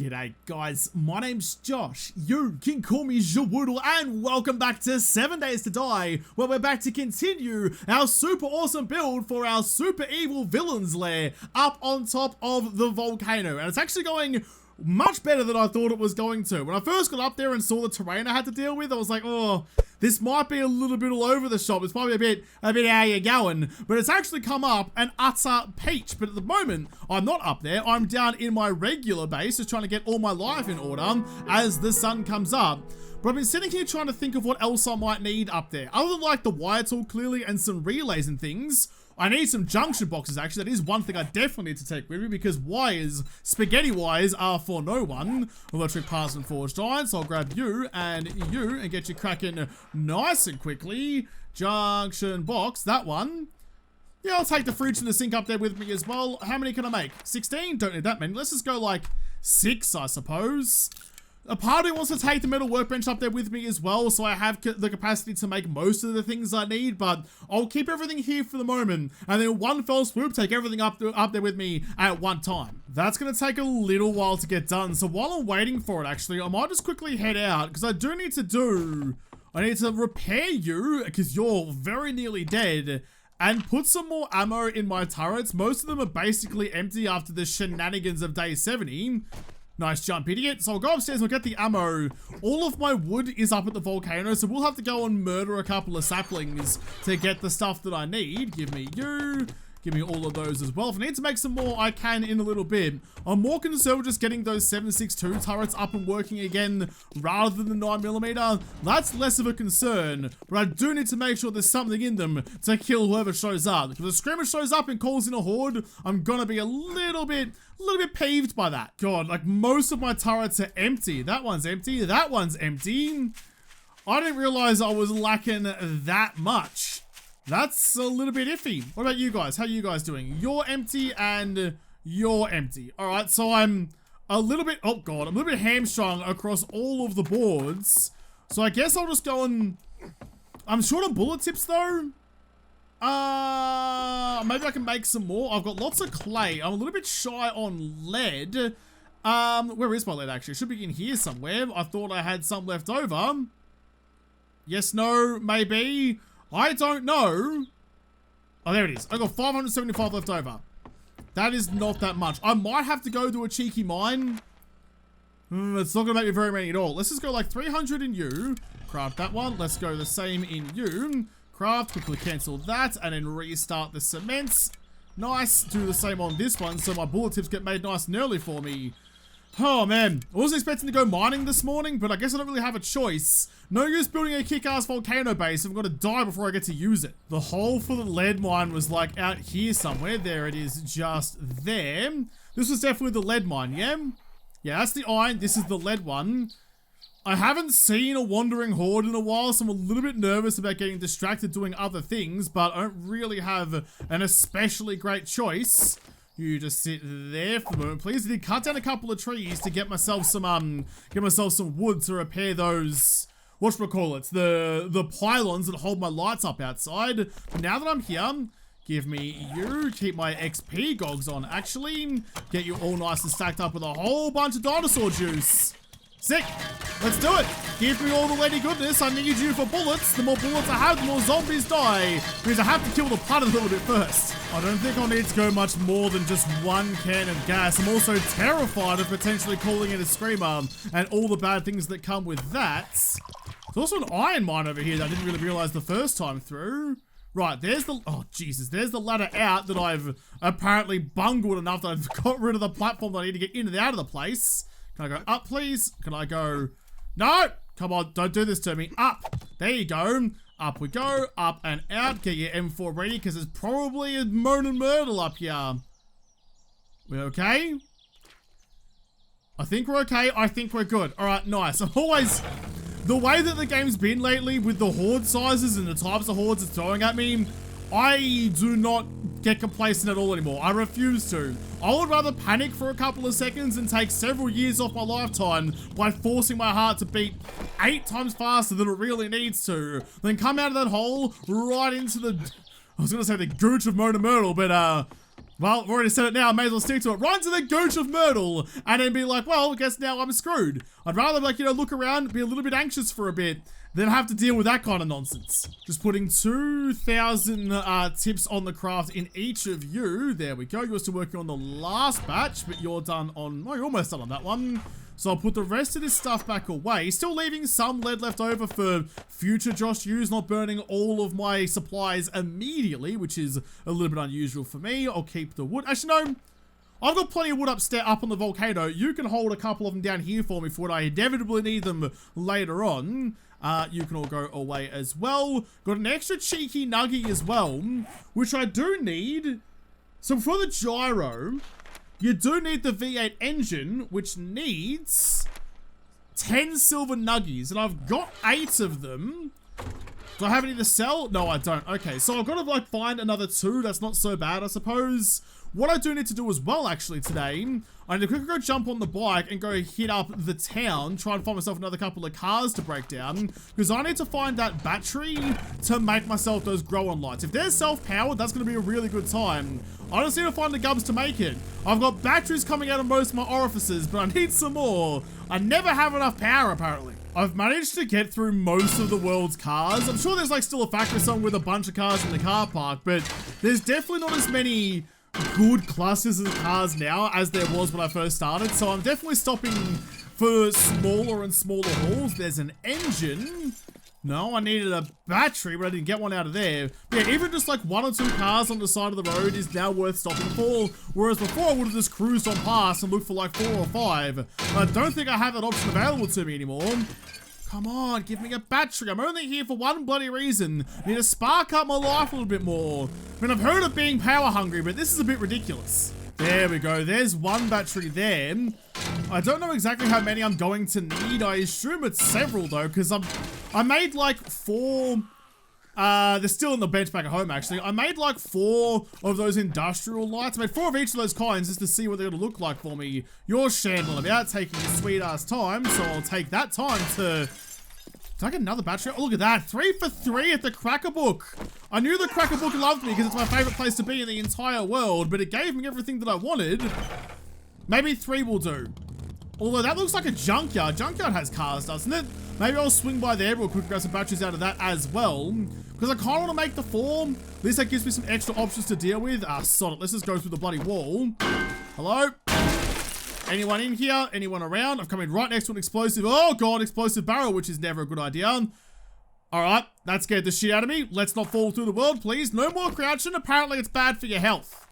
G'day guys, my name's Josh, you can call me Jawoodle, and welcome back to 7 Days to Die, where we're back to continue our super awesome build for our super evil villains lair up on top of the volcano. And it's actually going much better than I thought it was going to. When I first got up there and saw the terrain I had to deal with, I was like, oh, this might be a little bit all over the shop. It's probably a bit how you're going. But it's actually come up an utter peach. But at the moment, I'm not up there. I'm down in my regular base, just trying to get all my life in order as the sun comes up. But I've been sitting here trying to think of what else I might need up there. Other than like the wire tool clearly and some relays and things, I need some junction boxes actually. That is one thing I definitely need to take with me because wires, spaghetti wires, are for no one. Electric parts and forged iron, so I'll grab you and get you cracking nice and quickly. Junction box, that one. Yeah, I'll take the fridge and the sink up there with me as well. How many can I make? 16? Don't need that many. Let's just go like 6, I suppose. A part of me wants to take the metal workbench up there with me as well, so I have the capacity to make most of the things I need, but I'll keep everything here for the moment, and then one fell swoop, take everything up there with me at one time. That's going to take a little while to get done, so while I'm waiting for it, actually, I might just quickly head out, because I need to repair you, because you're very nearly dead, and put some more ammo in my turrets. Most of them are basically empty after the shenanigans of day 70. Nice jump, idiot. So I'll go upstairs, we'll get the ammo. All of my wood is up at the volcano, so we'll have to go and murder a couple of saplings to get the stuff that I need. Give me you. Give me all of those as well. If I need to make some more, I can in a little bit. I'm more concerned with just getting those 7.62 turrets up and working again rather than the 9mm. That's less of a concern, but I do need to make sure there's something in them to kill whoever shows up. If the screamer shows up and calls in a horde, I'm gonna be a little bit peeved by that. God, like most of my turrets are empty. That one's empty. That one's empty. I didn't realize I was lacking that much. That's a little bit iffy. What about you guys? How are you guys doing? You're empty and you're empty. All right, so I'm a little bit, oh God, I'm a little bit hamstrung across all of the boards. So I guess I'll just go and, I'm short on bullet tips though. Maybe I can make some more. I've got lots of clay. I'm a little bit shy on lead. Where is my lead actually? It should be in here somewhere. I thought I had some left over. Yes, no, maybe. I don't know. Oh, there it is. I've got 575 left over. That is not that much. I might have to go to a cheeky mine. It's not going to make me very many at all. Let's just go like 300 in you. Craft that one. Let's go the same in you. Craft, quickly cancel that, and then restart the cements. Nice. Do the same on this one, so my bullet tips get made nice and early for me. Oh man, I wasn't expecting to go mining this morning, but I guess I don't really have a choice. No use building a kick-ass volcano base if I'm gonna die before I get to use it. The hole for the lead mine was like out here somewhere. There it is, just there. This was definitely the lead mine, yeah? Yeah, that's the iron, this is the lead one. I haven't seen a wandering horde in a while, so I'm a little bit nervous about getting distracted doing other things, but I don't really have an especially great choice. You just sit there for the moment, please. I did cut down a couple of trees to get myself some wood to repair those, whatchamacallits, the pylons that hold my lights up outside. But now that I'm here, give me you, keep my XP gogs on actually, get you all nice and stacked up with a whole bunch of dinosaur juice. Sick. Let's do it. Give me all the lady goodness. I need you for bullets. The more bullets I have, the more zombies die. Because I have to kill the planet a little bit first. I don't think I'll need to go much more than just one can of gas. I'm also terrified of potentially calling in a screamer and all the bad things that come with that. There's also an iron mine over here that I didn't really realize the first time through. Right, there's the, oh Jesus, there's the ladder out that I've apparently bungled enough that I've got rid of the platform that I need to get in and out of the place. Can I go up, please? Can I go? No! Come on, don't do this to me. Up. There you go. Up we go. Up and out. Get your M4 ready, because there's probably a moan and myrtle up here. We okay? I think we're okay. I think we're good. Alright, nice. I'm always... The way that the game's been lately with the horde sizes and the types of hordes it's throwing at me, I do not get complacent at all anymore. I refuse to. I would rather panic for a couple of seconds and take several years off my lifetime by forcing my heart to beat 8 times faster than it really needs to, than come out of that hole right into the, I was gonna say the gooch of Mona Myrtle, but Well, I've already said it now, I may as well stick to it. Run to the gooch of Myrtle, and then be like, well, I guess now I'm screwed. I'd rather, like, you know, look around, be a little bit anxious for a bit, than have to deal with that kind of nonsense. Just putting 2,000 tips on the craft in each of you. There we go. You're still working on the last batch, but you're done on, well, you're almost done on that one. So I'll put the rest of this stuff back away. Still leaving some lead left over for future Josh use, not burning all of my supplies immediately, which is a little bit unusual for me. I'll keep the wood. Actually, no. I've got plenty of wood upstairs up on the volcano. You can hold a couple of them down here for me for when I inevitably need them later on. You can all go away as well. Got an extra cheeky nugget as well, which I do need. So for the gyro, you do need the V8 engine, which needs 10 silver nuggies, and I've got 8 of them. Do I have any to sell? No, I don't. Okay, so I've got to like find another 2. That's not so bad, I suppose. What I do need to do as well, actually, today, I need to quickly go jump on the bike and go hit up the town, try and find myself another couple of cars to break down, because I need to find that battery to make myself those grow-on lights. If they're self-powered, that's going to be a really good time. I just need to find the gubs to make it. I've got batteries coming out of most of my orifices, but I need some more. I never have enough power, apparently. I've managed to get through most of the world's cars. I'm sure there's like still a factory somewhere with a bunch of cars in the car park, but there's definitely not as many good clusters of cars now as there was when I first started, so I'm definitely stopping for smaller and smaller hauls. There's an engine. No, I needed a battery, but I didn't get one out of there. But yeah, even just like 1 or 2 cars on the side of the road is now worth stopping for, whereas before I would have just cruised on past and looked for like 4 or 5. I don't think I have that option available to me anymore. Come on, give me a battery. I'm only here for one bloody reason. I need to spark up my life a little bit more. I mean, I've heard of being power hungry, but this is a bit ridiculous. There we go. There's one battery there. I don't know exactly how many I'm going to need. I assume it's several though, because I made like 4. They're still in the bench back at home, actually. I made like 4 of those industrial lights. I made 4 of each of those kinds just to see what they're going to look like for me. You're shambling about, taking your sweet ass time, so I'll take that time to... Did I get another battery? Oh, look at that. 3 for 3 at the Cracker Book. I knew the Cracker Book loved me because it's my favorite place to be in the entire world, but it gave me everything that I wanted. Maybe 3 will do. Although that looks like a junkyard. Junkyard has cars, doesn't it? Maybe I'll swing by there real quick, grab some batteries out of that as well. Because I kind of want to make the 4. At least that gives me some extra options to deal with. Ah, sod it. Let's just go through the bloody wall. Hello? Anyone in here? Anyone around? I've come in right next to an explosive. Oh god, explosive barrel, which is never a good idea. Alright, that scared the shit out of me. Let's not fall through the world, please. No more crouching. Apparently it's bad for your health.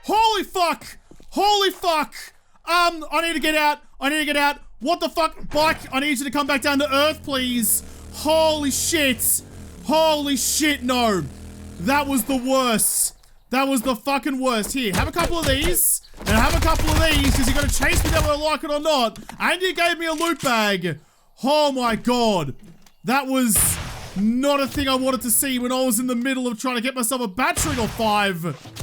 Holy fuck! Holy fuck! I need to get out. I need to get out. What the fuck? Bike, I need you to come back down to earth, please. Holy shit. Holy shit, no. That was the worst. That was the fucking worst. Here, have a couple of these. And have a couple of these, because you're going to chase me whether I like it or not. And you gave me a loot bag. Oh my god. That was not a thing I wanted to see when I was in the middle of trying to get myself a battery or 5.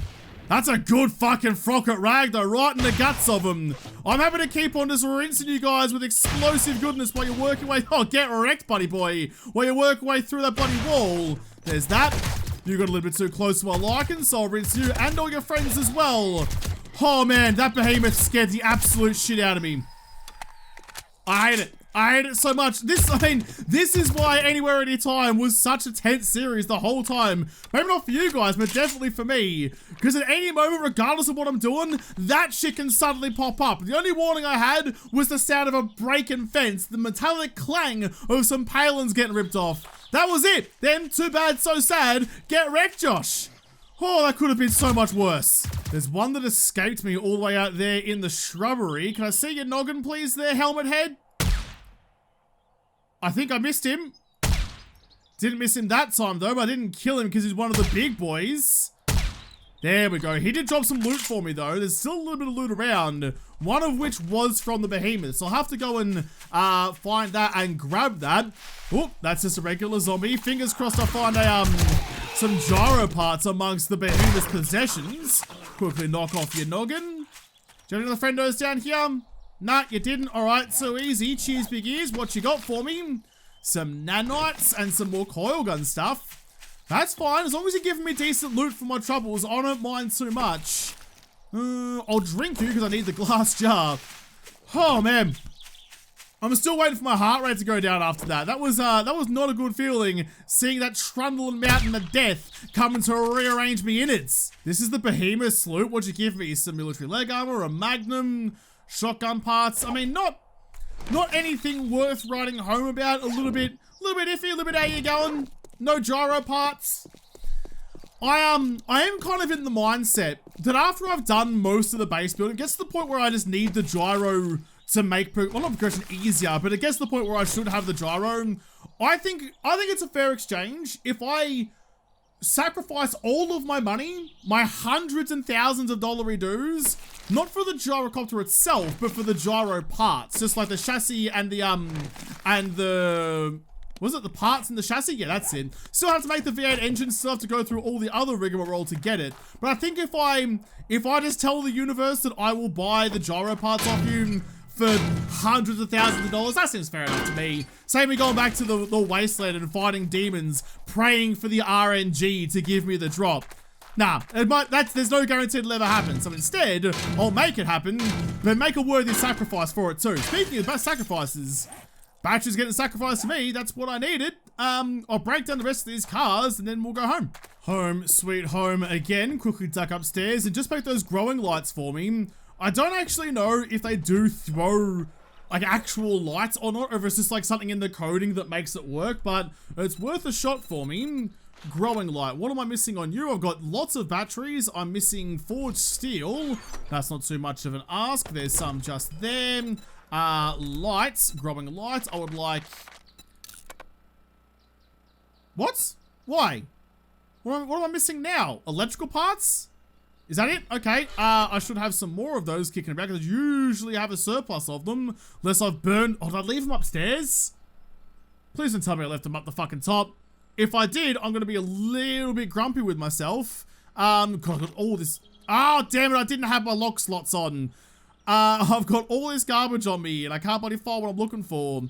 That's a good fucking frocket rag though, right in the guts of them. I'm happy to keep on just rinsing you guys with explosive goodness while you're working way. Oh, get wrecked, buddy boy. While you work your way through that bloody wall. There's that. You got a little bit too close to my liking, so I'll rinse you and all your friends as well. Oh man, that behemoth scared the absolute shit out of me. I hate it. I hate it so much. This is why Anywhere Anytime was such a tense series the whole time. Maybe not for you guys, but definitely for me. Because at any moment, regardless of what I'm doing, that shit can suddenly pop up. The only warning I had was the sound of a breaking fence, the metallic clang of some palins getting ripped off. That was it. Then, too bad, so sad. Get wrecked, Josh. Oh, that could have been so much worse. There's one that escaped me all the way out there in the shrubbery. Can I see your noggin, please, there, helmet head? I think I missed him. Didn't miss him that time, though, but I didn't kill him because he's one of the big boys. There we go. He did drop some loot for me, though. There's still a little bit of loot around, one of which was from the behemoth. So I'll have to go and find that and grab that. Oh, that's just a regular zombie. Fingers crossed I find some gyro parts amongst the behemoth's possessions. Quickly knock off your noggin. Do you have any other friendos down here? Nah, you didn't. Alright, so easy. Cheers, big ears. What you got for me? Some nanites and some more coil gun stuff. That's fine. As long as you're giving me decent loot for my troubles, I don't mind too much. I'll drink you because I need the glass jar. Oh, man. I'm still waiting for my heart rate to go down after that. That was not a good feeling, seeing that trundling mountain of death coming to rearrange me innards. This is the behemoth sloop. What'd you give me? Some military leg armor, a magnum, shotgun parts. I mean, not anything worth writing home about. A little bit iffy, a little bit how you going. No gyro parts. I am kind of in the mindset that after I've done most of the base building, it gets to the point where I just need the gyro to make, well, not progression easier, but it gets to the point where I should have the gyro. I think it's a fair exchange if I sacrifice all of my money, my hundreds and thousands of dollar dues, not for the gyrocopter itself, but for the gyro parts, just like the chassis and the was it the parts in the chassis? Yeah, that's it. Still have to make the V8 engine, still have to go through all the other rigmarole to get it. But I think if I just tell the universe that I will buy the gyro parts off you for hundreds of thousands of dollars, that seems fair enough to me. Save me going back to the wasteland and fighting demons, praying for the RNG to give me the drop. Nah, there's no guarantee it'll ever happen. So instead, I'll make it happen, but make a worthy sacrifice for it too. Speaking of best sacrifices, batteries getting sacrificed to me, that's what I needed. I'll break down the rest of these cars and then we'll go home. Home, sweet home again. Quickly duck upstairs and just make those growing lights for me. I don't actually know if they do throw like actual lights or not, or if it's just like something in the coding that makes it work, but it's worth a shot for me. Growing light. What am I missing on you? I've got lots of batteries. I'm missing forged steel. That's not too much of an ask. There's some just there. Lights. Growing lights. I would like... What? Why? What am I missing now? Electrical parts? Is that it? Okay. I should have some more of those kicking about because I usually have a surplus of them. Unless I've burned... Oh, did I leave them upstairs? Please don't tell me I left them up the fucking top. If I did, I'm going to be a little bit grumpy with myself. God, I've got all this... Oh, damn it. I didn't have my lock slots on. I've got all this garbage on me and I can't bloody find what I'm looking for.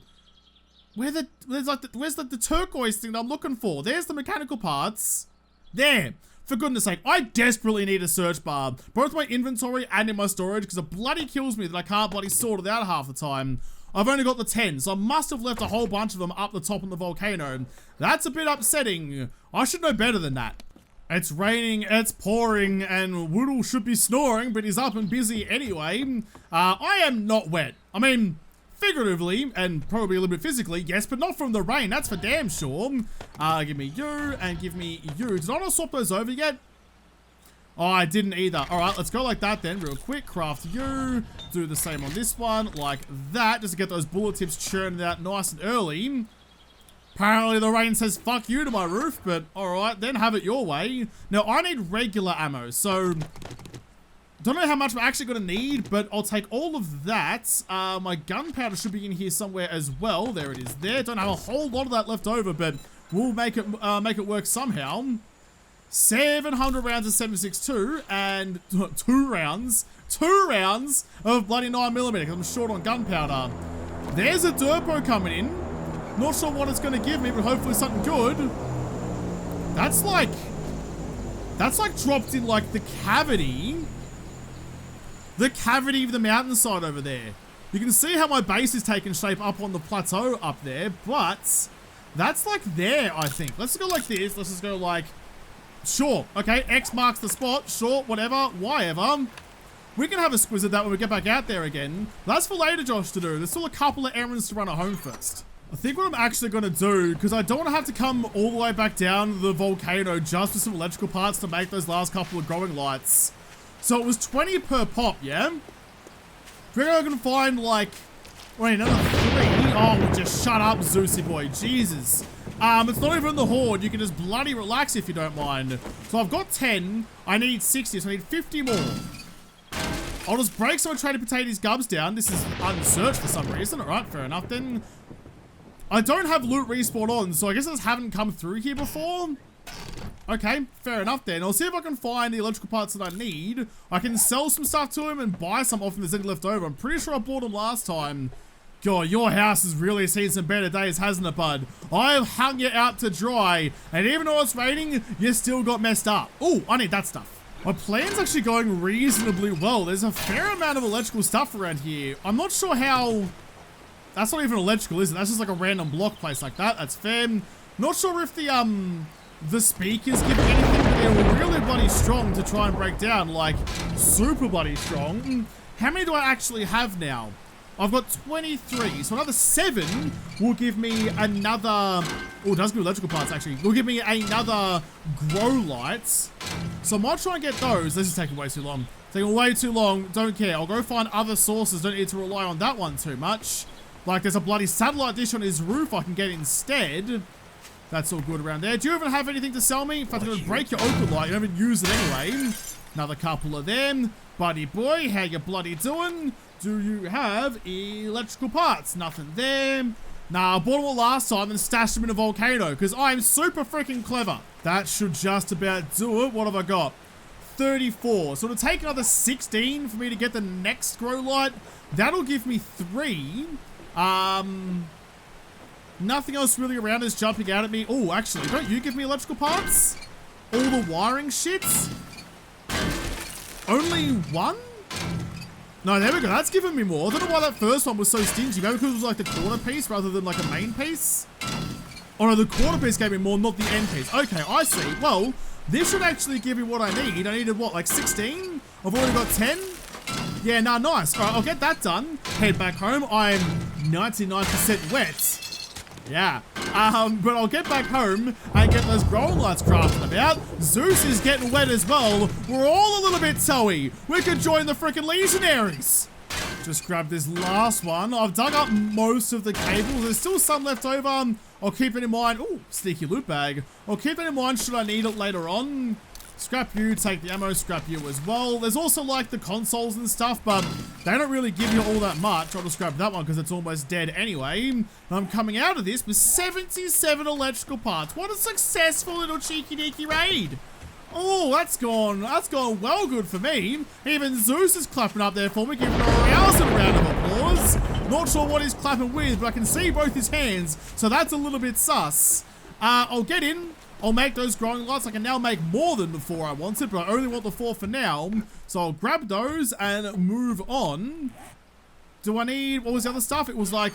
Where's the turquoise thing that I'm looking for? There's the mechanical parts. There. For goodness sake, I desperately need a search bar, both my inventory and in my storage, because it bloody kills me that I can't bloody sort it out half the time. I've only got the 10, so I must have left a whole bunch of them up the top of the volcano. That's a bit upsetting. I should know better than that. It's raining, it's pouring, and Woodle should be snoring, but he's up and busy anyway. I am not wet. I mean, figuratively, and probably a little bit physically, yes, but not from the rain, that's for damn sure. Give me you, and give me you. Did I not swap those over yet? Oh, I didn't either. All right, let's go like that then, real quick. Craft you. Do the same on this one, like that, just to get those bullet tips churned out nice and early. Apparently the rain says fuck you to my roof, but all right, then have it your way. Now, I need regular ammo, so... Don't know how much I'm actually going to need, but I'll take all of that. My gunpowder should be in here somewhere as well. There it is there. Don't have a whole lot of that left over, but we'll make it work somehow. 700 rounds of 7.62 and 2 rounds of bloody 9mm because I'm short on gunpowder. There's a Durpo coming in. Not sure what it's going to give me, but hopefully something good. That's like dropped in like the cavity of the mountainside over there. You can see how my base is taking shape up on the plateau up there, but that's like there, I think. Let's go like this. Let's just go like, sure. Okay, X marks the spot. Sure, whatever, whatever. We can have a squiz at that when we get back out there again. That's for later, Josh, to do. There's still a couple of errands to run at home first. I think what I'm actually going to do, because I don't want to have to come all the way back down the volcano just for some electrical parts to make those last couple of growing lights. So it was 20 per pop, yeah? I think I can find like, wait, another 3. Oh, just shut up, Zeusy boy, Jesus. It's not even the horde, you can just bloody relax if you don't mind. So I've got 10, I need 60, so I need 50 more. I'll just break some of Trader Potato's gubs down. This is unsearched for some reason. Alright, fair enough then. I don't have loot respawn on, so I guess I just haven't come through here before. Okay, fair enough then. I'll see if I can find the electrical parts that I need. I can sell some stuff to him and buy some off him if there's any left over. I'm pretty sure I bought them last time. God, your house has really seen some better days, hasn't it, bud? I've hung you out to dry, and even though it's raining, you still got messed up. Oh, I need that stuff. My plan's actually going reasonably well. There's a fair amount of electrical stuff around here. I'm not sure how... That's not even electrical, is it? That's just like a random block place like that. That's fair. Not sure if the speakers give anything, but they're really bloody strong to try and break down. Like, super bloody strong. How many do I actually have now? I've got 23, so another 7 will give me another... Oh, it does give me electrical parts, actually. Will give me another grow lights. So I might try and get those. This is taking way too long. Taking way too long. Don't care. I'll go find other sources. Don't need to rely on that one too much. Like, there's a bloody satellite dish on his roof I can get instead. That's all good around there. Do you even have anything to sell me? In fact, I'm going to break your open light. You don't even use it anyway. Another couple of them. Buddy boy, how you bloody doing? Do you have electrical parts? Nothing there. Nah, I bought them all last time and stashed them in a volcano because I'm super freaking clever. That should just about do it. What have I got? 34. So it'll take another 16 for me to get the next grow light. That'll give me 3. Nothing else really around is jumping out at me. Oh, actually, don't you give me electrical parts? All the wiring shits? Only 1? No, there we go. That's giving me more. I don't know why that first one was so stingy. Maybe because it was like the quarter piece rather than like a main piece. Oh no, the quarter piece gave me more, not the end piece. Okay, I see. Well, this should actually give me what I need. I needed what, like 16? I've already got 10? Yeah, nah, nice. All right, I'll get that done. Head back home. I'm 99% wet. Yeah. But I'll get back home and get those growing lights crafted about. Zeus is getting wet as well. We're all a little bit toey. We could join the freaking legionaries. Just grab this last one. I've dug up most of the cables. There's still some left over. I'll keep it in mind. Oh, sneaky loot bag. I'll keep it in mind should I need it later on. Scrap you, take the ammo, scrap you as well. There's also like the consoles and stuff, but they don't really give you all that much. I'll just grab that one because it's almost dead anyway. And I'm coming out of this with 77 electrical parts. What a successful little cheeky deeky raid. Oh, that's gone well good for me. Even Zeus is clapping up there for me, giving a rousing round of applause. Not sure what he's clapping with, but I can see both his hands, so that's a little bit sus. I'll get in. I'll make those growing lights. I can now make more than the 4 I wanted, but I only want the 4 for now. So I'll grab those and move on. Do I need, what was the other stuff? It was like,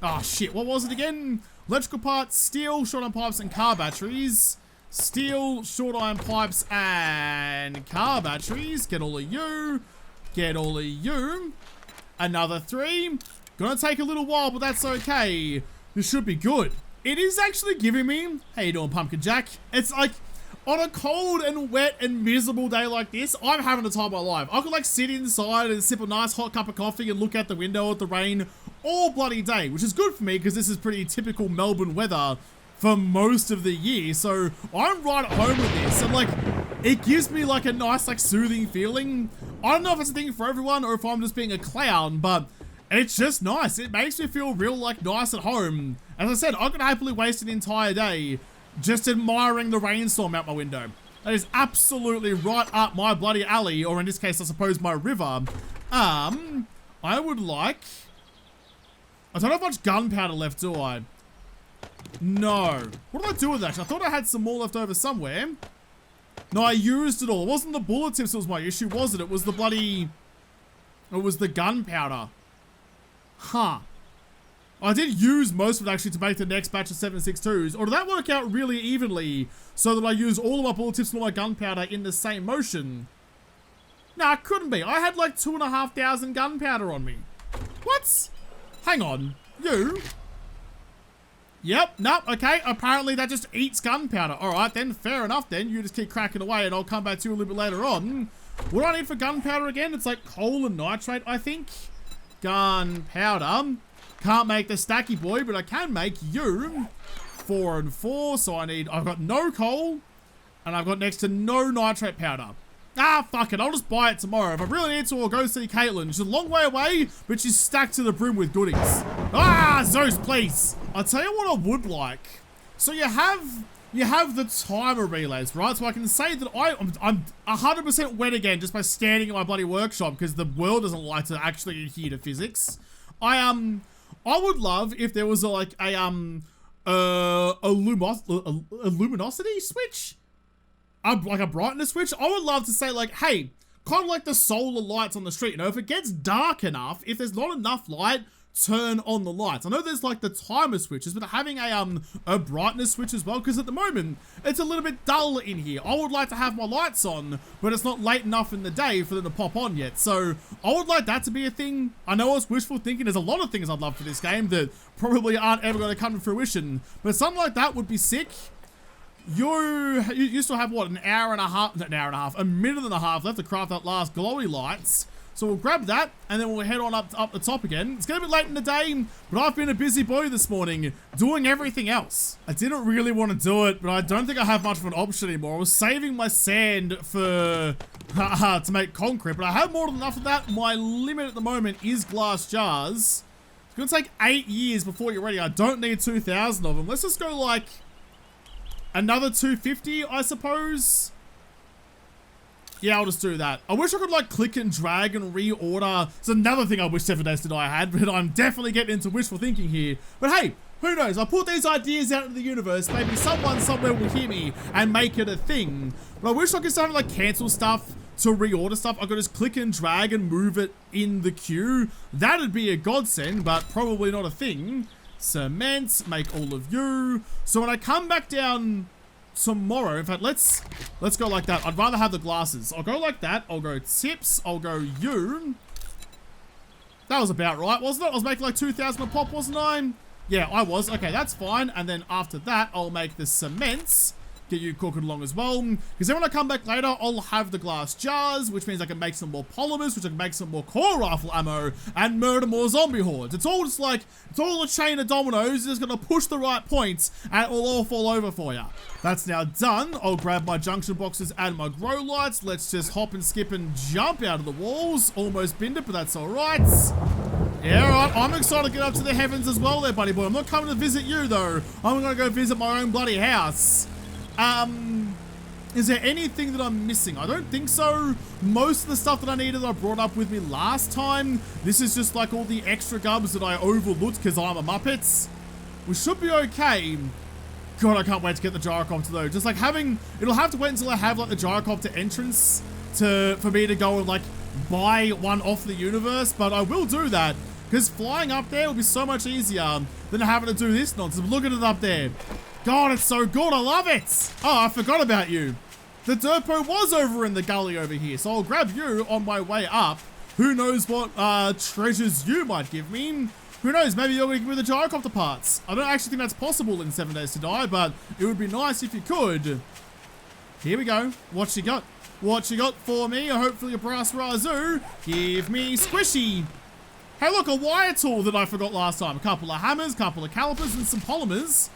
oh shit, what was it again? Electrical parts, steel, short iron pipes, and car batteries. Steel, short iron pipes, and car batteries. Get all of you. Get all of you. Another 3. Gonna take a little while, but that's okay. This should be good. It is actually giving me, how you doing, Pumpkin Jack? It's like, on a cold and wet and miserable day like this, I'm having the time of my life. I could like sit inside and sip a nice hot cup of coffee and look out the window at the rain all bloody day, which is good for me because this is pretty typical Melbourne weather for most of the year. So I'm right at home with this, and like, it gives me like a nice like soothing feeling. I don't know if it's a thing for everyone or if I'm just being a clown, but it's just nice. It makes me feel real like nice at home. As I said, I could happily waste an entire day just admiring the rainstorm out my window. That is absolutely right up my bloody alley, or in this case, I suppose my river. I would like, I don't have much gunpowder left, do I? No. What did I do with that? I thought I had some more left over somewhere. No, I used it all. It wasn't the bullet tips that was my issue, was it? It was the bloody, it was the gunpowder. Huh. I did use most of it actually to make the next batch of 7.62s, or did that work out really evenly so that I used all of my bullet tips and all my gunpowder in the same motion? Nah, it couldn't be. I had like 2,500 gunpowder on me. What? Hang on. You? Yep, nope, okay. Apparently that just eats gunpowder. Alright then, fair enough then. You just keep cracking away and I'll come back to you a little bit later on. What do I need for gunpowder again? It's like coal and nitrate, I think. Gunpowder. Can't make the stacky boy, but I can make you 4 and 4. So I've got no coal and I've got next to no nitrate powder. Ah, fuck it. I'll just buy it tomorrow. If I really need to, I'll go see Caitlin. She's a long way away, but she's stacked to the brim with goodies. Ah, Zeus, please. I'll tell you what I would like. So you have the timer relays, right? So I can say that I'm 100% wet again just by standing in my bloody workshop because the world doesn't like to actually adhere to physics. I would love if there was like a luminosity switch, like a brightness switch. I would love to say like, hey, kind of like the solar lights on the street, you know, if it gets dark enough, if there's not enough light, turn on the lights. I know there's like the timer switches, but having a brightness switch as well, because at the moment it's a little bit dull in here. I would like to have my lights on, but it's not late enough in the day for them to pop on yet. So I would like that to be a thing. I know it's wishful thinking. There's a lot of things I'd love for this game that probably aren't ever going to come to fruition, but something like that would be sick. You still have what, a minute and a half left to craft that last glowy lights. So we'll grab that, and then we'll head on up the top again. It's going to be late in the day, but I've been a busy boy this morning doing everything else. I didn't really want to do it, but I don't think I have much of an option anymore. I was saving my sand for to make concrete, but I have more than enough of that. My limit at the moment is glass jars. It's going to take 8 years before you're ready. I don't need 2,000 of them. Let's just go like another 250, I suppose. Yeah, I'll just do that. I wish I could like click and drag and reorder. It's another thing I wish 7 Days to Die had, but I'm definitely getting into wishful thinking here. But hey, who knows? I put these ideas out into the universe. Maybe someone somewhere will hear me and make it a thing. But I wish I could start to like cancel stuff to reorder stuff. I could just click and drag and move it in the queue. That'd be a godsend, but probably not a thing. Cement, make all of you. So when I come back down tomorrow, in fact, let's go like that. I'd rather have the glasses. I'll go like that. I'll go tips. I'll go you. That was about right, wasn't it? I was making like 2,000 a pop, wasn't I? Yeah, I was. Okay, that's fine. And then after that, I'll make the cements. Get you cooking along as well. Because then when I come back later, I'll have the glass jars, which means I can make some more polymers, which I can make some more core rifle ammo, and murder more zombie hordes. It's all just like, it's all a chain of dominoes. You're just going to push the right points, and it will all fall over for you. That's now done. I'll grab my junction boxes and my grow lights. Let's just hop and skip and jump out of the walls. Almost binned it, but that's all right. Yeah, all right. I'm excited to get up to the heavens as well there, buddy boy. I'm not coming to visit you, though. I'm going to go visit my own bloody house. Is there anything that I'm missing? I don't think so. Most of the stuff that I needed I brought up with me last time. This is just like all the extra gubs that I overlooked because I'm a Muppet. We should be okay. God, I can't wait to get the gyrocopter though. Just like having, it'll have to wait until I have like the gyrocopter entrance for me to go and like buy one off the universe, but I will do that because flying up there will be so much easier than having to do this nonsense. Look at it up there. God, it's so good. I love it. Oh, I forgot about you. The Derpo was over in the gully over here, so I'll grab you on my way up. Who knows what treasures you might give me. Who knows, maybe you're going to give me the gyrocopter parts. I don't actually think that's possible in 7 Days to Die, but it would be nice if you could. Here we go. What you got? What you got for me? Hopefully a brass razoo. Give me squishy. Hey, look, a wire tool that I forgot last time. A couple of hammers, couple of calipers, and some polymers.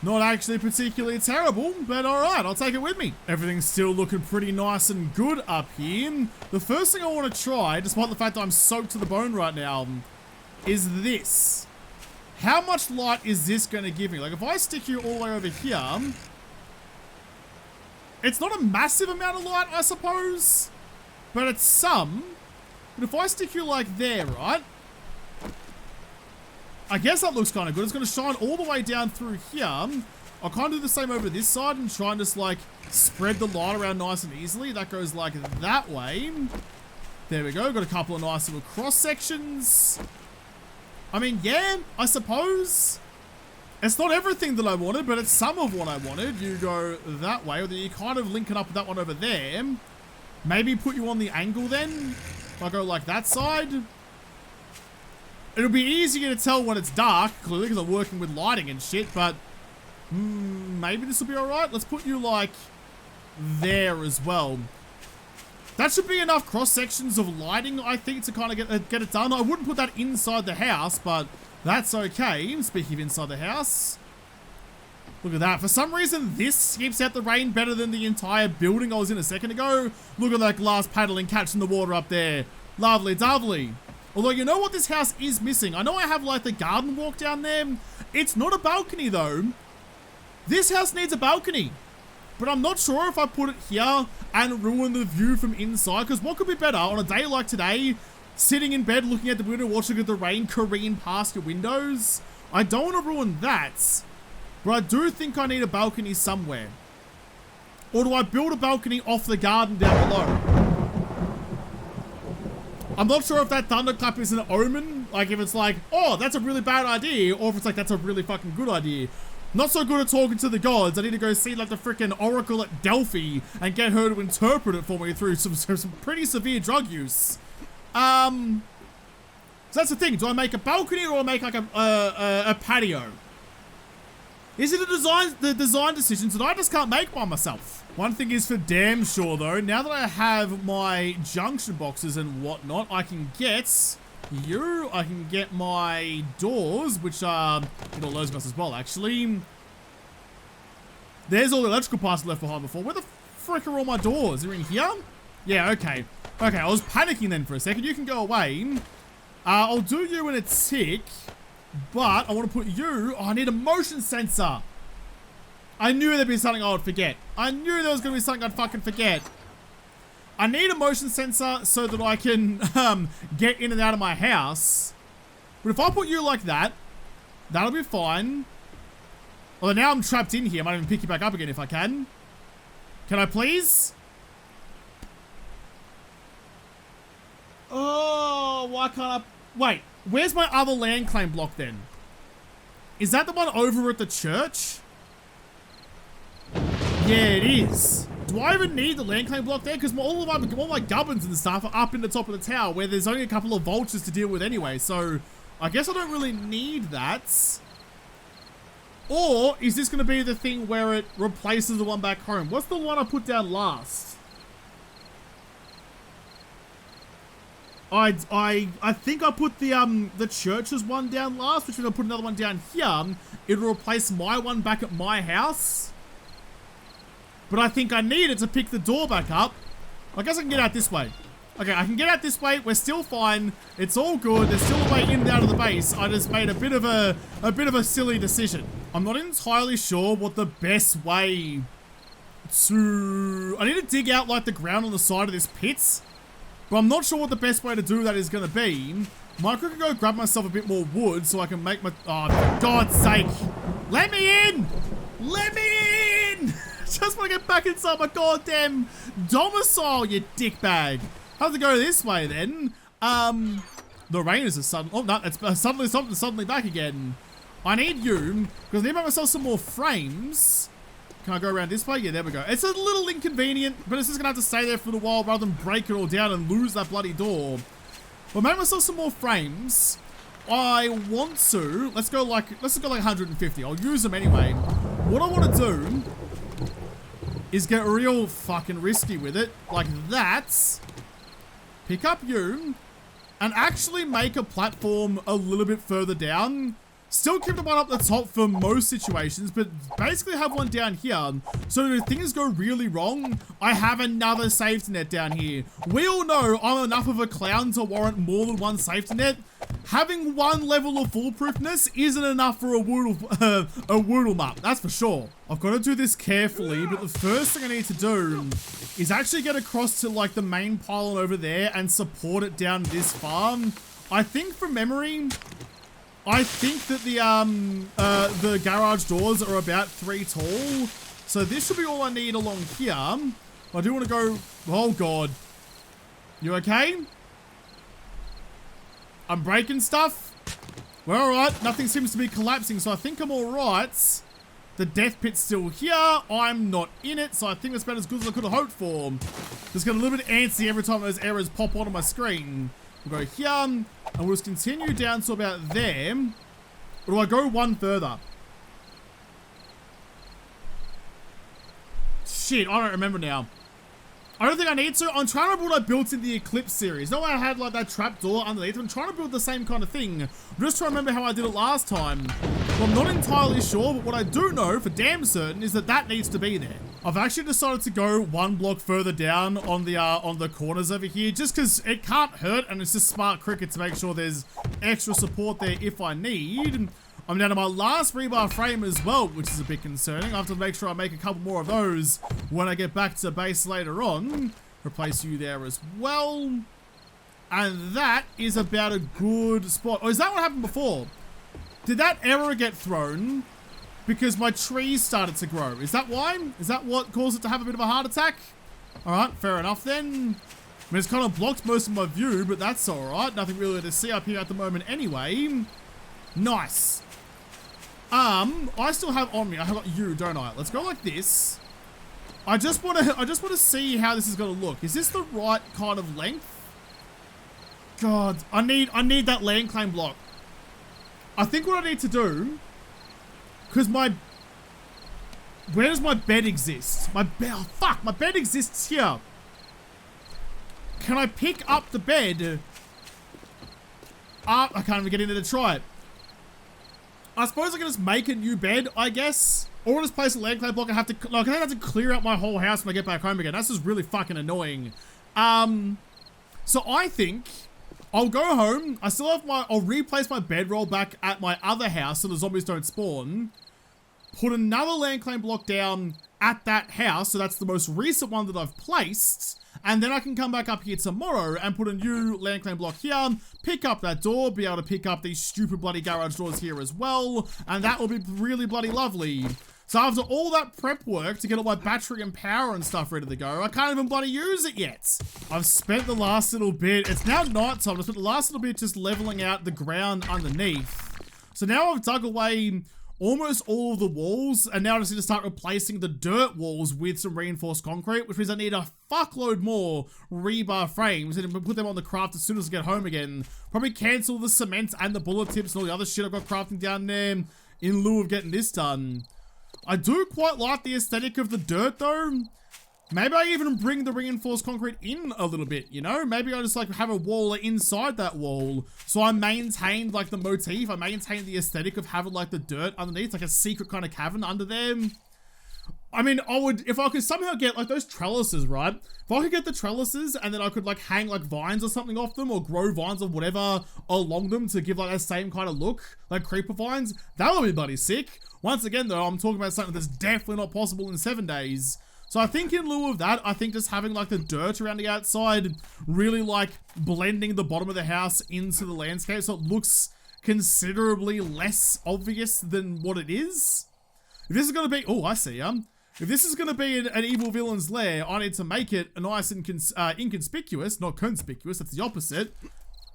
Not actually particularly terrible, but alright, I'll take it with me. Everything's still looking pretty nice and good up here. The first thing I want to try, despite the fact that I'm soaked to the bone right now, is this. How much light is this going to give me? Like, if I stick you all the way over here, it's not a massive amount of light, I suppose, but it's some. But if I stick you like there, right? I guess that looks kind of good. It's going to shine all the way down through here. I'll kind of do the same over this side and try and just like spread the light around nice and easily. That goes like that way. There we go. Got a couple of nice little cross sections. I mean, yeah, I suppose. It's not everything that I wanted, but it's some of what I wanted. You go that way, or then you kind of link it up with that one over there. Maybe put you on the angle then. If I go like that side. It'll be easier to tell when it's dark, clearly, because I'm working with lighting and shit, but maybe this will be alright. Let's put you, like, there as well. That should be enough cross-sections of lighting, I think, to kind of get it done. I wouldn't put that inside the house, but that's okay. Speaking of inside the house, look at that. For some reason, this keeps out the rain better than the entire building I was in a second ago. Look at that glass paddling, catching the water up there. Lovely, lovely. Although, you know what this house is missing? I know I have, like, the garden walk down there. It's not a balcony, though. This house needs a balcony. But I'm not sure if I put it here and ruin the view from inside. Because what could be better on a day like today sitting in bed looking at the window, watching the rain careen past your windows. I don't want to ruin that, but I do think I need a balcony somewhere. Or do I build a balcony off the garden down below? I'm not sure if that thunderclap is an omen, like if it's like, oh, that's a really bad idea, or if it's like, that's a really fucking good idea. Not so good at talking to the gods. I need to go see like the freaking oracle at Delphi and get her to interpret it for me through some pretty severe drug use. So that's the thing. Do I make a balcony or do I make like a patio? Is it the design decisions that I just can't make by myself? One thing is for damn sure though, now that I have my junction boxes and whatnot, I can get I can get my doors, which are in all those guys as well, actually. There's all the electrical parts left behind before. Where the frick are all my doors? They're in here? Yeah, okay. Okay, I was panicking then for a second. You can go away. I'll do you in a tick, but I want to put you... Oh, I need a motion sensor. I knew there'd be something I would forget. I knew there was going to be something I'd fucking forget. I need a motion sensor so that I can get in and out of my house. But if I put you like that, that'll be fine. Although now I'm trapped in here. I might even pick you back up again if I can. Can I please? Oh, why can't I? Wait, where's my other land claim block then? Is that the one over at the church? Yeah, it is. Do I even need the land claim block there? Because all my gubbins and stuff are up in the top of the tower where there's only a couple of vultures to deal with anyway. So I guess I don't really need that. Or is this going to be the thing where it replaces the one back home? What's the one I put down last? I think I put the church's one down last, which means I'll put another one down here. It'll replace my one back at my house. But I think I need it to pick the door back up. I guess I can get out this way. Okay, I can get out this way. We're still fine. It's all good. There's still a way in and out of the base. I just made a bit of a silly decision. I'm not entirely sure what the best way to... I need to dig out like the ground on the side of this pit. But I'm not sure what the best way to do that is going to be. Might quickly go grab myself a bit more wood so I can make my... Oh, for God's sake. Let me in! Let me in! Just want to get back inside my goddamn domicile, you dickbag. How's it go this way then? The rain is a sudden... Oh, no, it's suddenly back again. I need you, because I need to make myself some more frames. Can I go around this way? Yeah, there we go. It's a little inconvenient, but it's just going to have to stay there for a while rather than break it all down and lose that bloody door. We'll make myself some more frames. I want to... Let's just go like 150. I'll use them anyway. What I want to do is get real fucking risky with it. Like that. Pick up you. And actually make a platform a little bit further down. Still keep the one up the top for most situations, but basically have one down here. So if things go really wrong, I have another safety net down here. We all know I'm enough of a clown to warrant more than one safety net. Having one level of foolproofness isn't enough for a Woodle map, that's for sure. I've got to do this carefully, but the first thing I need to do is actually get across to like the main pylon over there and support it down this far. I think from memory, I think that the garage doors are about 3 tall. So this should be all I need along here. I do want to go... Oh, God. You okay? I'm breaking stuff. We're alright. Nothing seems to be collapsing, so I think I'm alright. The death pit's still here. I'm not in it, so I think that's about as good as I could have hoped for. Just get a little bit antsy every time those errors pop onto my screen. We'll go here, and we'll just continue down to about there. Or do I go one further? Shit, I don't remember now. I don't think I need to. I'm trying to remember what I built in the Eclipse series. No, I had like that trap door underneath. I'm trying to build the same kind of thing. I'm just trying to remember how I did it last time. Well, I'm not entirely sure, but what I do know for damn certain is that that needs to be there. I've actually decided to go one block further down on the corners over here, just because it can't hurt, and it's just smart cricket to make sure there's extra support there if I need. I'm down to my last rebar frame as well, which is a bit concerning. I have to make sure I make a couple more of those when I get back to base later on. Replace you there as well. And that is about a good spot. Oh, is that what happened before? Did that error get thrown because my trees started to grow? Is that why? Is that what caused it to have a bit of a heart attack? All right, fair enough then. I mean, it's kind of blocked most of my view, but that's all right. Nothing really to see up here at the moment anyway. Nice. I still have on me. I have got you, don't I? Let's go like this. I just want to see how this is going to look. Is this the right kind of length? God, I need that land claim block. I think what I need to do, because where does my bed exist? My bed exists here. Can I pick up the bed? I can't even get in there to try it. I suppose I can just make a new bed, I guess. Or just place a land claim block and have to, like, I have to clear out my whole house when I get back home again. That's just really fucking annoying. So I think I'll go home. I still have I'll replace my bedroll back at my other house so the zombies don't spawn. Put another land claim block down at that house. So that's the most recent one that I've placed. And then I can come back up here tomorrow and put a new land claim block here, pick up that door, be able to pick up these stupid bloody garage doors here as well. And that will be really bloody lovely. So after all that prep work to get all my battery and power and stuff ready to go, I can't even bloody use it yet. I've spent the last little bit, it's now night time, I've spent the last little bit just leveling out the ground underneath. So now I've dug away almost all of the walls, and now I just need to start replacing the dirt walls with some reinforced concrete, which means I need a fuckload more rebar frames and put them on the craft as soon as I get home again. Probably cancel the cement and the bullet tips and all the other shit I've got crafting down there in lieu of getting this done. I do quite like the aesthetic of the dirt though. Maybe I even bring the reinforced concrete in a little bit, you know? Maybe I just like have a wall inside that wall. So I maintained like the motif. I maintained the aesthetic of having like the dirt underneath, like a secret kind of cavern under there. I mean, if I could somehow get like those trellises, right? If I could get the trellises and then I could like hang like vines or something off them or grow vines or whatever along them to give like that same kind of look, like creeper vines, that would be bloody sick. Once again though, I'm talking about something that's definitely not possible in 7 days. So I think in lieu of that, I think just having like the dirt around the outside, really like blending the bottom of the house into the landscape so it looks considerably less obvious than what it is. If this is going to be, oh, I see, if this is going to be an evil villain's lair, I need to make it a nice and inconspicuous, not conspicuous, that's the opposite.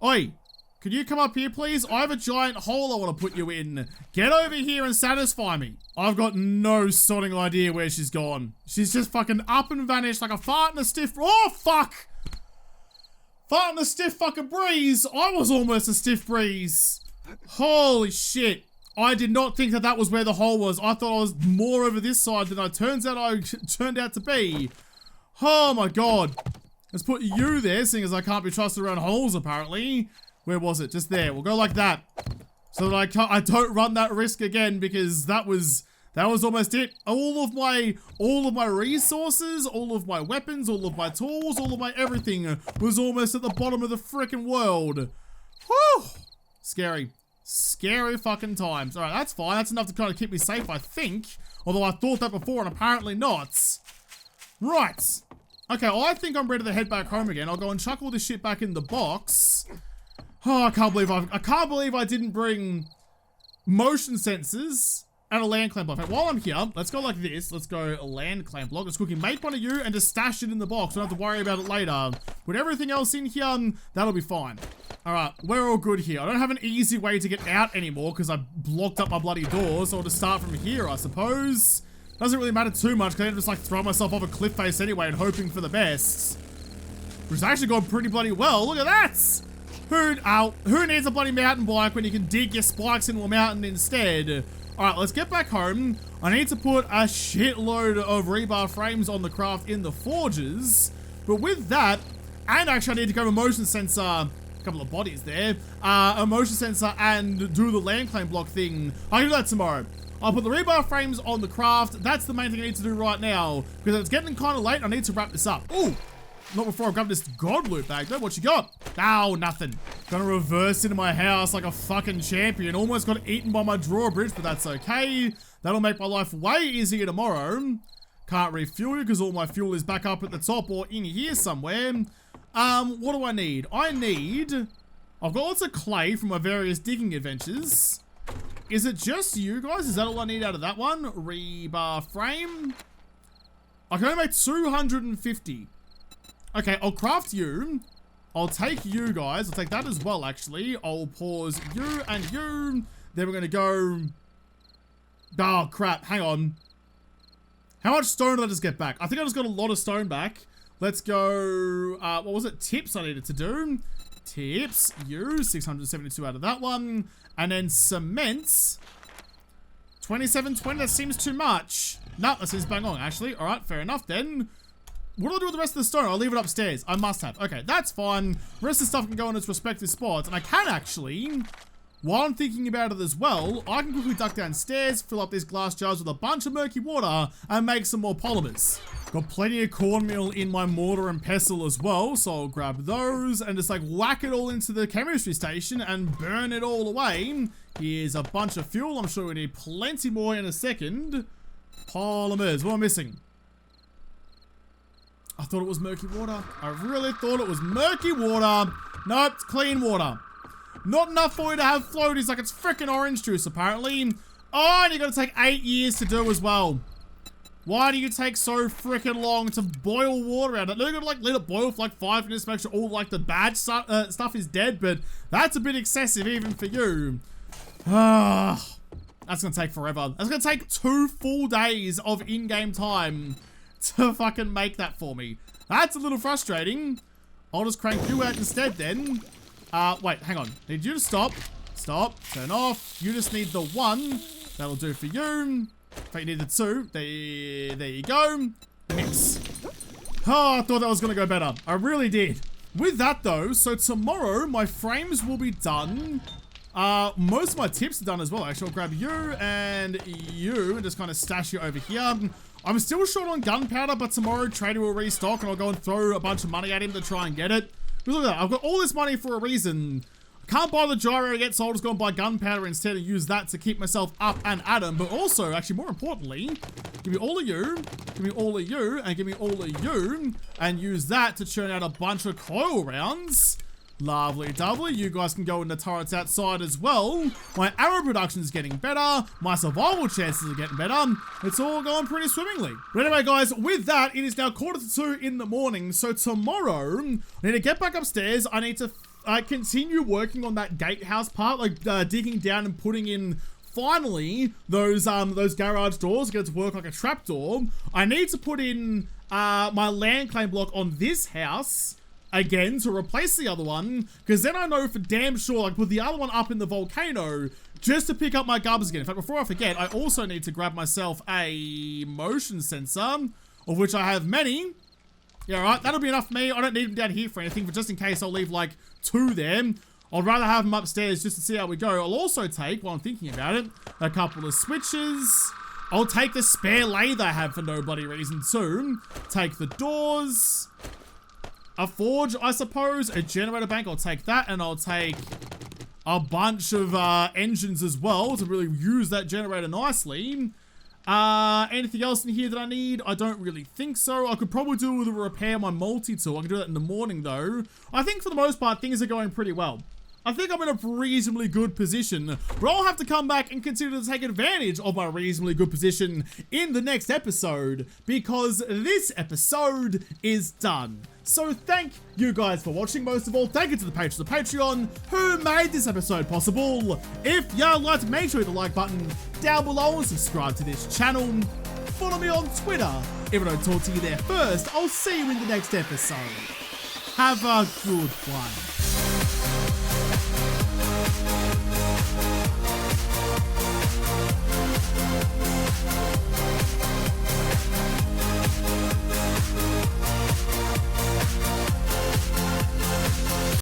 Oi, could you come up here, please? I have a giant hole I want to put you in. Get over here and satisfy me. I've got no sodding idea where she's gone. She's just fucking up and vanished like a fart in a stiff... Oh, fuck! Fart in a stiff fucking breeze. I was almost a stiff breeze. Holy shit. I did not think that that was where the hole was. I thought I was more over this side than I turned out to be. Oh my god. Let's put you there, seeing as I can't be trusted around holes apparently. Where was it? Just there. We'll go like that. So that I don't run that risk again because that was almost it. All of my resources, all of my weapons, all of my tools, all of my everything was almost at the bottom of the frickin' world. Whew. Scary. Scary fucking times. Alright, that's fine. That's enough to kind of keep me safe, I think. Although I thought that before and apparently not. Right. Okay, well, I think I'm ready to head back home again. I'll go and chuck all this shit back in the box. Oh, I can't believe I didn't bring motion sensors and a land clamp block. Okay, while I'm here, let's go like this. Let's go a land clamp block. Let's quickly make one of you and just stash it in the box. Don't have to worry about it later. Put everything else in here, that'll be fine. All right, we're all good here. I don't have an easy way to get out anymore because I blocked up my bloody door. So I'll just start from here, I suppose. Doesn't really matter too much because I just like throw myself off a cliff face anyway and hoping for the best. Which has actually gone pretty bloody well. Look at that. Who needs a bloody mountain bike when you can dig your spikes into a mountain instead? Alright, let's get back home. I need to put a shitload of rebar frames on the craft in the forges. But with that, and actually I need to go to motion sensor, a couple of bodies there, a motion sensor and do the land claim block thing. I'll do that tomorrow. I'll put the rebar frames on the craft. That's the main thing I need to do right now. Because it's getting kind of late. I need to wrap this up. Ooh. Not before I grab this god loot bag though. What you got? Oh, nothing. Gonna reverse into my house like a fucking champion. Almost got eaten by my drawbridge, but that's okay. That'll make my life way easier tomorrow. Can't refuel because all my fuel is back up at the top or in here somewhere. What do I need? I've got lots of clay from my various digging adventures. Is it just you guys? Is that all I need out of that one? Rebar frame. I can only make 250. Okay, I'll craft you. I'll take you guys. I'll take that as well, actually. I'll pause you and you. Then we're going to go... Oh, crap. Hang on. How much stone did I just get back? I think I just got a lot of stone back. Let's go... what was it? Tips I needed to do. Tips. You. 672 out of that one. And then cements. 2720. That seems too much. No, that seems bang on, actually. All right, fair enough then. What do I do with the rest of the stone? I'll leave it upstairs. I must have. Okay, that's fine. The rest of the stuff can go in its respective spots. And I can actually... While I'm thinking about it as well, I can quickly duck downstairs, fill up these glass jars with a bunch of murky water, and make some more polymers. Got plenty of cornmeal in my mortar and pestle as well, so I'll grab those and just like whack it all into the chemistry station and burn it all away. Here's a bunch of fuel. I'm sure we need plenty more in a second. Polymers. What am I missing? I thought it was murky water. I really thought it was murky water. Nope, it's clean water. Not enough for you to have floaties like it's freaking orange juice, apparently. Oh, and you gotta take 8 years to do as well. Why do you take so freaking long to boil water out? You're gonna like let it boil for like 5 minutes to make sure all like the bad stuff is dead, but that's a bit excessive even for you. That's gonna take forever. That's gonna take 2 full days of in-game time to fucking make that for me. That's a little frustrating. I'll just crank you out instead then. Wait, hang on. Need you to stop. Stop. Turn off. You just need the 1. That'll do for you. In fact, you need the 2. There you go. Mix. Oh, I thought that was going to go better. I really did. With that, though, so tomorrow, my frames will be done. Most of my tips are done as well. Actually, I'll grab you and just kind of stash you over here. I'm still short on gunpowder, but tomorrow Trader will restock and I'll go and throw a bunch of money at him to try and get it. Look at that, I've got all this money for a reason. I can't buy the gyro yet, so I'll just go and buy gunpowder instead and use that to keep myself up and at him. But also, actually more importantly, give me all of you, give me all of you, and give me all of you, and use that to churn out a bunch of coil rounds. Lovely doubly. You guys can go in the turrets outside as well. My arrow production is getting better. My survival chances are getting better. It's all going pretty swimmingly. But anyway, guys, with that, it is now 1:45 in the morning. So tomorrow, I need to get back upstairs. I need to continue working on that gatehouse part, like digging down and putting in finally those garage doors, get it to work like a trapdoor. I need to put in my land claim block on this house again to replace the other one, because then I know for damn sure, like, put the other one up in the volcano just to pick up my gubs again. In fact, before I forget, I also need to grab myself a motion sensor, of which I have many. Yeah, all right, that'll be enough for me. I don't need them down here for anything, but just in case, I'll leave like 2 there. I'd rather have them upstairs just to see how we go. I'll also take, while I'm thinking about it, a couple of switches. I'll take the spare lathe I have for no bloody reason too. Take the doors. A forge, I suppose. A generator bank, I'll take that. And I'll take a bunch of engines as well to really use that generator nicely. Anything else in here that I need? I don't really think so. I could probably do with a repair my multi-tool. I can do that in the morning though. I think for the most part, things are going pretty well. I think I'm in a reasonably good position, but I'll have to come back and consider to take advantage of my reasonably good position in the next episode, because this episode is done. So thank you guys for watching. Most of all, thank you to the patrons of Patreon who made this episode possible. If you liked, make sure you hit the like button down below and subscribe to this channel. Follow me on Twitter. If I don't talk to you there first, I'll see you in the next episode. Have a good one.